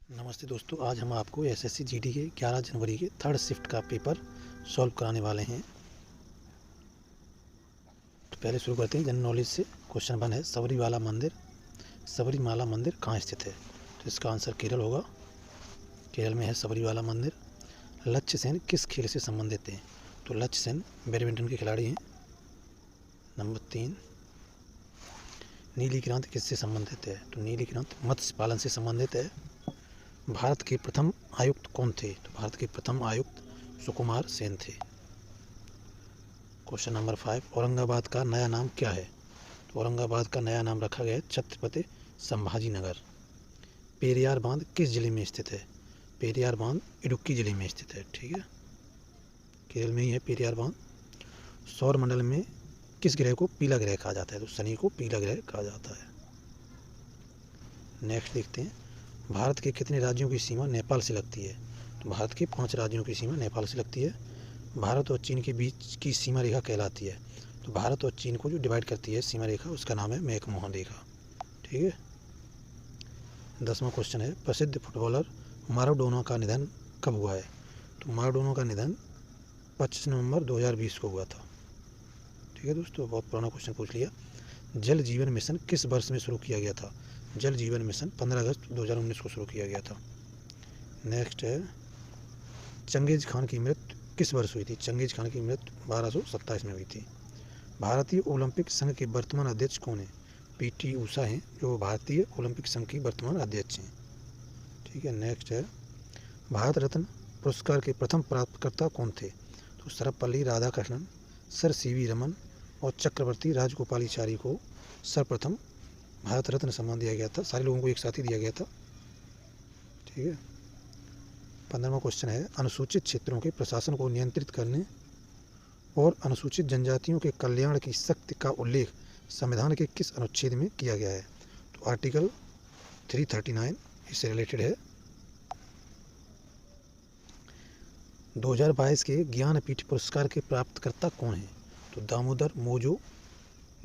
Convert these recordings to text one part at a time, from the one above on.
नमस्ते दोस्तों, आज हम आपको एसएससी जीडी के 11 जनवरी के थर्ड शिफ्ट का पेपर सॉल्व कराने वाले हैं। तो पहले शुरू करते हैं जनरल नॉलेज से। क्वेश्चन 1 है सबरीमाला मंदिर कहाँ स्थित है? तो इसका आंसर केरल होगा। केरल में है सबरीमाला मंदिर। लक्ष्य सेन किस खेल से संबंधित हैं? तो लक्ष्य सेन बैडमिंटन के खिलाड़ी हैं। नंबर 3, नीली क्रांति किससे संबंधित है? तो नीली क्रांति मत्स्य पालन से संबंधित है। भारत के प्रथम आयुक्त कौन थे? तो भारत के प्रथम आयुक्त सुकुमार सेन थे। क्वेश्चन नंबर 5, औरंगाबाद का नया नाम क्या है? तो औरंगाबाद का नया नाम रखा गया है छत्रपति संभाजी नगर। पेरियार बांध किस जिले में स्थित है? पेरियार बांध इडुक्की जिले में स्थित है। ठीक है, केरल में ही है पेरियार बांध। सौर मंडल में किस ग्रह को पीला ग्रह कहा जाता है? तो शनि को पीला ग्रह कहा जाता है। नेक्स्ट देखते हैं, भारत के कितने राज्यों की सीमा नेपाल से लगती है? तो भारत के 5 राज्यों की सीमा नेपाल से लगती है। भारत और चीन के बीच की सीमा रेखा कहलाती है? तो भारत और चीन को जो डिवाइड करती है सीमा रेखा, उसका नाम है मैकमोहन रेखा। ठीक है। 10वां क्वेश्चन है प्रसिद्ध फुटबॉलर माराडोना का निधन कब हुआ है? तो माराडोना का निधन 25 नवंबर 2020 को हुआ था। ठीक है दोस्तों, बहुत पुराना क्वेश्चन पूछ लिया। जल जीवन मिशन किस वर्ष में शुरू किया गया था? जल जीवन मिशन 15 अगस्त 2019 को शुरू किया गया था। नेक्स्ट है चंगेज खान की मृत्यु किस वर्ष हुई थी? चंगेज खान की मृत्यु 1227 में हुई थी। भारतीय ओलंपिक संघ के वर्तमान अध्यक्ष कौन है? पीटी ऊषा हैं, जो भारतीय ओलंपिक संघ की वर्तमान अध्यक्ष हैं। ठीक है। नेक्स्ट है भारत रत्न पुरस्कार के प्रथम प्राप्तकर्ता कौन थे? तो सर्वपल्ली राधाकृष्णन, सर सीवी रमन और चक्रवर्ती राजगोपालाचारी को सर्वप्रथम भारत रत्न सम्मान दिया गया था। सारे लोगों को एक साथ ही दिया गया था। ठीक है। 15वां क्वेश्चन है अनुसूचित क्षेत्रों के प्रशासन को नियंत्रित करने और अनुसूचित जनजातियों के कल्याण की शक्ति का उल्लेख संविधान के किस अनुच्छेद में किया गया है? तो आर्टिकल 339 इससे रिलेटेड है। 2022 के ज्ञानपीठ पुरस्कार के प्राप्तकर्ता कौन है? तो दामोदर मोजो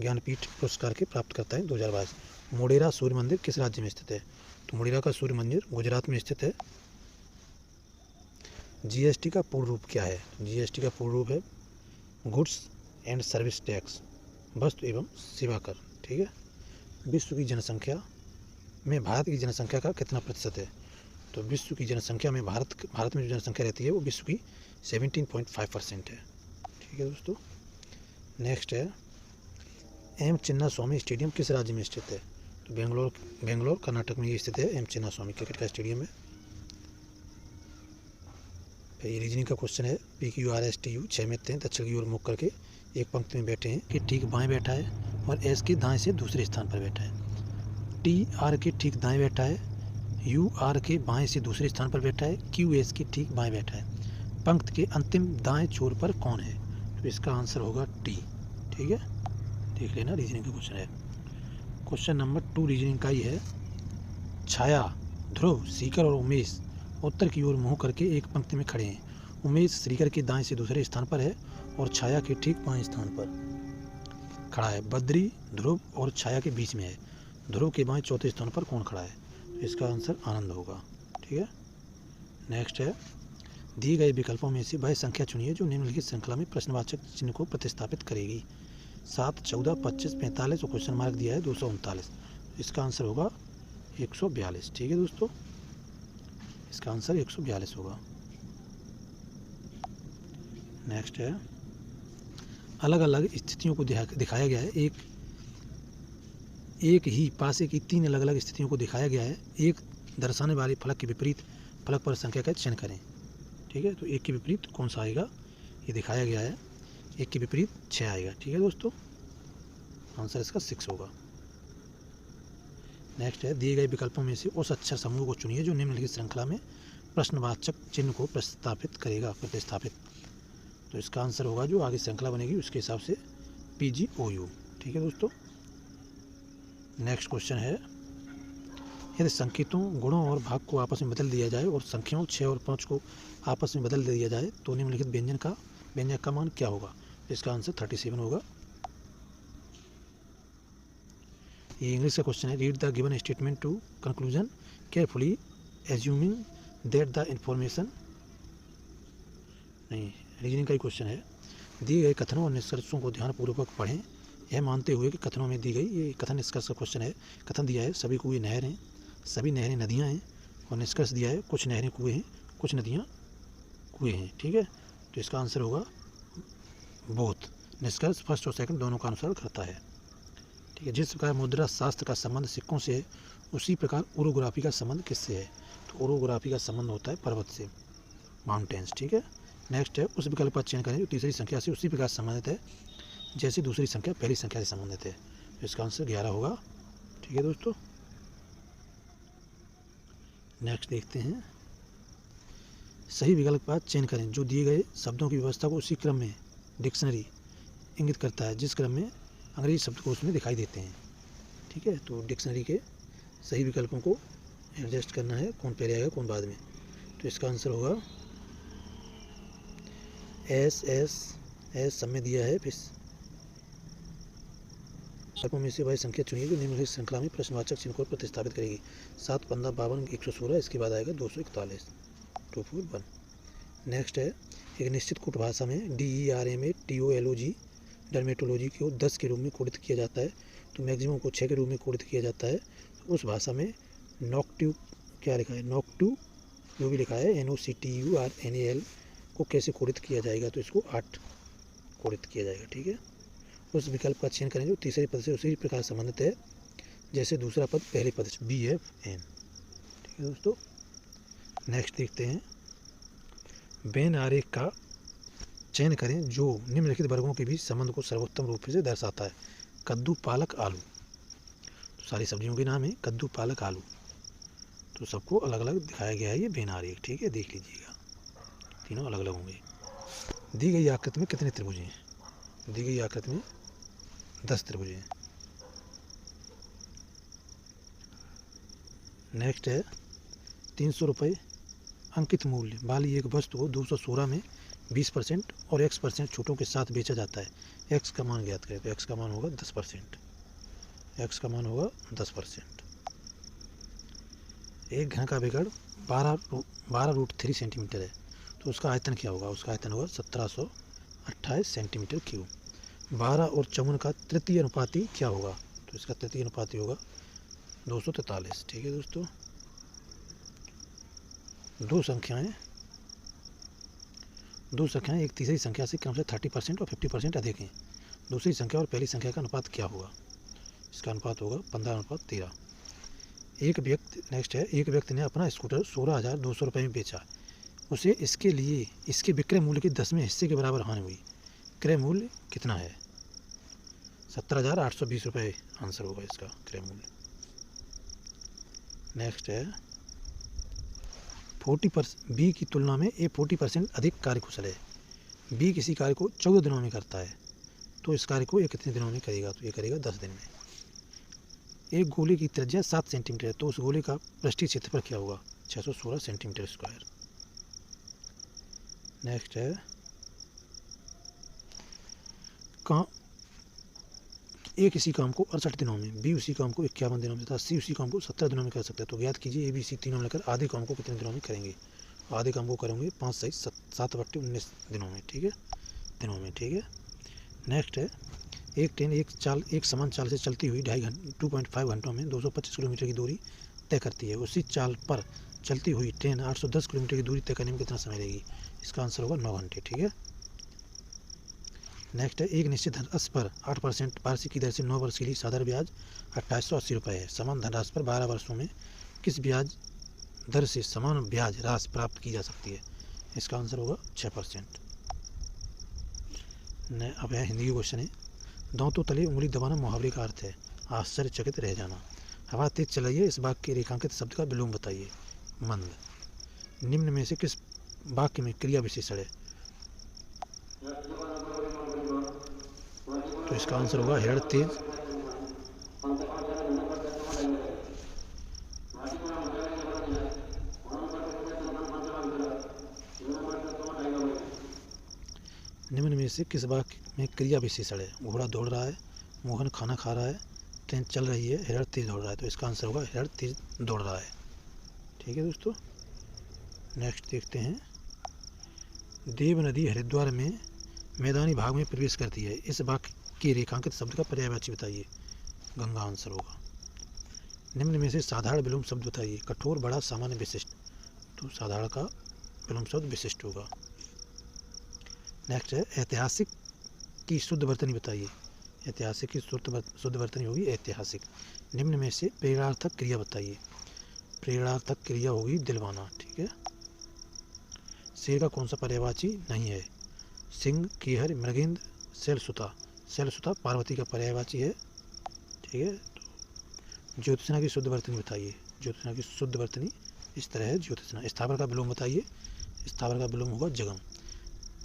ज्ञानपीठ पुरस्कार के प्राप्तकर्ता है 2022। मोढेरा सूर्य मंदिर किस राज्य में स्थित है? तो मोढेरा का सूर्य मंदिर गुजरात में स्थित है। जीएसटी का पूर्ण रूप क्या है? जीएसटी का पूर्ण रूप है गुड्स एंड सर्विस टैक्स, वस्तु एवं सेवा कर। ठीक है। विश्व की जनसंख्या में भारत की जनसंख्या का कितना प्रतिशत है? तो विश्व की जनसंख्या में भारत में जो जनसंख्या रहती है वो विश्व की 17.5% है। ठीक है दोस्तों। नेक्स्ट है एम चिन्ना स्वामी स्टेडियम किस राज्य में स्थित है? तो बेंगलोर कर्नाटक में ये स्थित है। एम चिन्ना स्वामी क्रिकेट का स्टेडियम है। ये रीजनिंग का क्वेश्चन है PQRSTU 6 मित्र हैं दक्षिण की ओर मुख करके एक पंक्ति में बैठे हैं कि ठीक बाएं बैठा है और एस के दाएं से दूसरे स्थान पर बैठा है। टी आर के ठीक दाएं बैठा है, यू आर के बाएं से दूसरे स्थान पर बैठा है, क्यू एस के ठीक बाएं बैठा है। पंक्ति के अंतिम दाएं छोर पर कौन है? तो इसका आंसर होगा टी। ठीक है, देख लेना, रीजनिंग का क्वेश्चन है। क्वेश्चन नंबर 2 रीजनिंग का ही है। छाया, ध्रुव, सीकर और उमेश उत्तर की ओर मुंह करके एक पंक्ति में खड़े हैं। उमेश श्रीकर के दाएं से दूसरे स्थान पर है और छाया के ठीक बाएं स्थान पर खड़ा है। बद्री ध्रुव और छाया के बीच में है। ध्रुव के बाएं चौथे स्थान पर कौन खड़ा है? तो इसका आंसर आनंद होगा। ठीक है। नेक्स्ट है दिए गए विकल्पों में से वह संख्या चुनिए जो निम्नलिखित श्रृंखला में प्रश्नवाचक चिन्ह को प्रतिस्थापित करेगी। 7, 14, 25, 45 और क्वेश्चन मार्क दिया है 239। इसका आंसर होगा 142। ठीक है दोस्तों, इसका आंसर 142 होगा। नेक्स्ट है अलग अलग स्थितियों को दिखाया गया है। एक ही पासे की 3 अलग अलग स्थितियों को दिखाया गया है। एक दर्शाने वाले फलक के विपरीत फलक पर संख्या का चयन करें। ठीक है, तो एक के विपरीत कौन सा आएगा ये दिखाया गया है। एक के विपरीत 6 आएगा। ठीक है दोस्तों, आंसर इसका 6 होगा। नेक्स्ट है दिए गए विकल्पों में से उस अक्षर समूह को चुनिए जो निम्नलिखित श्रृंखला में प्रश्नवाचक चिन्ह को प्रतिस्थापित। तो इसका आंसर होगा जो आगे श्रृंखला बनेगी उसके हिसाब से PGOU। ठीक है दोस्तों। नेक्स्ट क्वेश्चन है यदि संकेतों, गुणों और भाग को आपस में बदल दिया जाए और संख्याओं 6 और 5 को आपस में बदल दिया जाए तो निम्नलिखित व्यंजक का मान क्या होगा? इसका आंसर 37 होगा। ये इंग्लिश का क्वेश्चन है read the given statement to conclusion carefully assuming that the information, नहीं, रीजनिंग का ही क्वेश्चन है। दिए गए कथनों और निष्कर्षों को ध्यानपूर्वक पढ़ें, यह मानते हुए कि कथनों में दी गई, ये कथन निष्कर्ष का क्वेश्चन है। कथन दिया है सभी कुएं नहर हैं, सभी नहरें नदियाँ हैं, और निष्कर्ष दिया है कुछ नहरें कुएं हैं, कुछ नदियाँ कुएं हैं। ठीक है, तो इसका आंसर होगा बोथ। निष्कर्ष फर्स्ट और सेकंड दोनों का अनुसरण करता है। ठीक है, जिस प्रकार मुद्रा शास्त्र का संबंध सिक्कों से है, उसी प्रकार ओरोग्राफी का संबंध किससे है? तो ओरोग्राफी का संबंध होता है पर्वत से, माउंटेन्स। ठीक है, नेक्स्ट है उस विकल्प का चयन करें जो तीसरी संख्या से उसी प्रकार संबंधित है जैसे दूसरी संख्या पहली संख्या से संबंधित है। तो इसका आंसर 11 होगा। ठीक है दोस्तों, नेक्स्ट देखते हैं, सही विकल्प का चयन करें जो दिए गए शब्दों की व्यवस्था को उसी क्रम में डिक्शनरी इंगित करता है जिस क्रम में अंग्रेजी शब्दकोश में दिखाई देते हैं। ठीक है, तो डिक्शनरी के सही विकल्पों को एडजस्ट करना है, कौन पहले आएगा कौन बाद में। तो इसका आंसर होगा एस एस एस सब में दिया है। फिर विकल्पों में से वह संख्या चुनिए जो निम्नलिखित श्रृंखला में प्रश्नवाचक चिन्ह को प्रतिस्थापित करेगी। 7, 15, 52, 116, इसके बाद आएगा 241, 241। नेक्स्ट है, एक निश्चित कूट भाषा में DERMA TOLOG डर्मेटोलॉजी को 10 के रूप में कोडित किया जाता है, तो मैक्सिमम को 6 के रूप में कोडित किया जाता है। तो उस भाषा में नॉक्ट्यू क्या लिखा है, नॉक्ट्यू जो भी लिखा है NOCTURNAL को कैसे कोडित किया जाएगा? तो इसको 8 कोडित किया जाएगा। ठीक है, उस विकल्प का चयन करें जो तीसरे पद से उसी प्रकार संबंधित है जैसे दूसरा पद पहले पद से, BFN। ठीक है दोस्तों, नेक्स्ट देखते हैं, वेन आरेख का चयन करें जो निम्नलिखित वर्गों के बीच संबंध को सर्वोत्तम रूप से दर्शाता है। कद्दू, पालक, आलू, तो सारी सब्जियों के नाम है कद्दू, पालक, आलू, तो सबको अलग अलग दिखाया गया है ये वेन आरेख। ठीक है, देख लीजिएगा, तीनों अलग अलग होंगे। दी गई आकृति में कितने त्रिभुज हैं? दी गई आकृति में 10 त्रिभुज हैं। नेक्स्ट है, 300 रुपये अंकित मूल्य वाली एक वस्तु को 216 में 20% और X% छूटों के साथ बेचा जाता है। X का मान ज्ञात करें, तो X का मान होगा 10%। X का मान होगा 10%। एक घन का विकर्ण 12√3 सेंटीमीटर है, तो उसका आयतन क्या होगा? उसका आयतन होगा 1728 सेंटीमीटर क्यूब। 12 और 54 का तृतीय अनुपाती क्या होगा? तो इसका तृतीय अनुपाती होगा 243। ठीक है दोस्तों, दो संख्याएं एक तीसरी संख्या से क्रमशः 30% और 50% अधिक हैं। दूसरी संख्या और पहली संख्या का अनुपात क्या होगा? इसका अनुपात होगा 15:13। एक व्यक्ति ने अपना स्कूटर 16,200 रुपये में बेचा। उसे इसके लिए इसके विक्रय मूल्य के 10वें हिस्से के बराबर हानि हुई। क्रय मूल्य कितना है? 17,820 रुपये आंसर होगा इसका क्रय मूल्य। नेक्स्ट है, 40% बी की तुलना में ए 40% अधिक कार्यकुशल है। बी किसी कार्य को 14 दिनों में करता है, तो इस कार्य को ये कितने दिनों में करेगा? तो ये करेगा 10 दिन में। एक गोले की त्रिज्या 7 सेंटीमीटर है, तो उस गोले का पृष्ठीय क्षेत्रफल क्या होगा? 616 सेंटीमीटर स्क्वायर। नेक्स्ट है, ए किसी काम को 68 दिनों में, बी उसी काम को 51 दिनों में तथा सी उसी काम को 17 दिनों में कर सकता है। तो ज्ञात कीजिए ए बी सी तीनों मिलकर आधे काम को कितने दिनों में करेंगे? आधे काम को करेंगे 5 से 7/19 दिनों में। ठीक है, दिनों में। ठीक है, नेक्स्ट है, एक ट्रेन एक समान चाल से चलती हुई 2.5 घंटों में 225 किलोमीटर की दूरी तय करती है। उसी चाल पर चलती हुई ट्रेन 810 किलोमीटर की दूरी तय करने में कितना समय लगेगी? इसका आंसर होगा 9 घंटे। ठीक है, नेक्स्ट है, एक निश्चित धनराशि पर 8% वार्षिक की दर से 9 वर्ष के लिए साधारण ब्याज 2880 रुपये है। समान धनराशि पर 12 वर्षों में किस ब्याज दर से समान ब्याज राशि प्राप्त की जा सकती है? इसका आंसर होगा 6%। अब है हिंदी के क्वेश्चन है, दांतों तले उंगली दबाना मुहावरे का अर्थ है आश्चर्यचकित रह जाना। हवा तेज चल रही है, इस वाक्य के रेखांकित शब्द का विलोम बताइए। मंद। निम्न में से किस वाक्य में क्रिया विशेषण है? तो इसका आंसर होगा हिरण तेज। निम्न में से किस वाक्य में क्रिया विशेषण है? घोड़ा दौड़ रहा है, मोहन खाना खा रहा है, ट्रेन चल रही है, हिरण तेज दौड़ रहा है। तो इसका आंसर होगा हिरण तेज दौड़ रहा है। ठीक है दोस्तों। नेक्स्ट देखते हैं, देव नदी हरिद्वार में मैदानी भाग में प्रवेश करती है, इस वाक्य के रेखांकित शब्द का पर्यायवाची बताइए। गंगा आंसर होगा। निम्न में से साधारण विलोम शब्द बताइए। कठोर, बड़ा, सामान्य, विशिष्ट। तो साधारण का विलोम शब्द विशिष्ट होगा। नेक्स्ट है, ऐतिहासिक की शुद्ध वर्तनी बताइए। ऐतिहासिक की शुद्ध वर्तनी होगी ऐतिहासिक। निम्न में से प्रेरणार्थक क्रिया बताइए। प्रेरणार्थक क्रिया होगी दिलवाना। ठीक है। शेर का कौन सा पर्यायवाची नहीं है। सिंह, कीहर, मृगेंद्र, शैलसुता। शैलसुता पार्वती का पर्यायवाची है। ठीक है। तो ज्योत्सना की शुद्ध वर्तनी बताइए। ज्योत्सना की शुद्ध वर्तनी इस तरह है ज्योत्सना। स्थावर का विलोम बताइए। स्थावर का विलोम होगा जगम।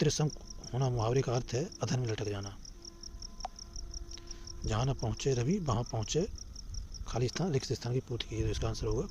त्रिशंक होना मुहावरे का अर्थ है अधर में लटक जाना। जहाँ न पहुँचे रवि वहाँ पहुँचे खाली स्थान, रिक्त स्थान की पूर्ति की। तो इसका आंसर होगा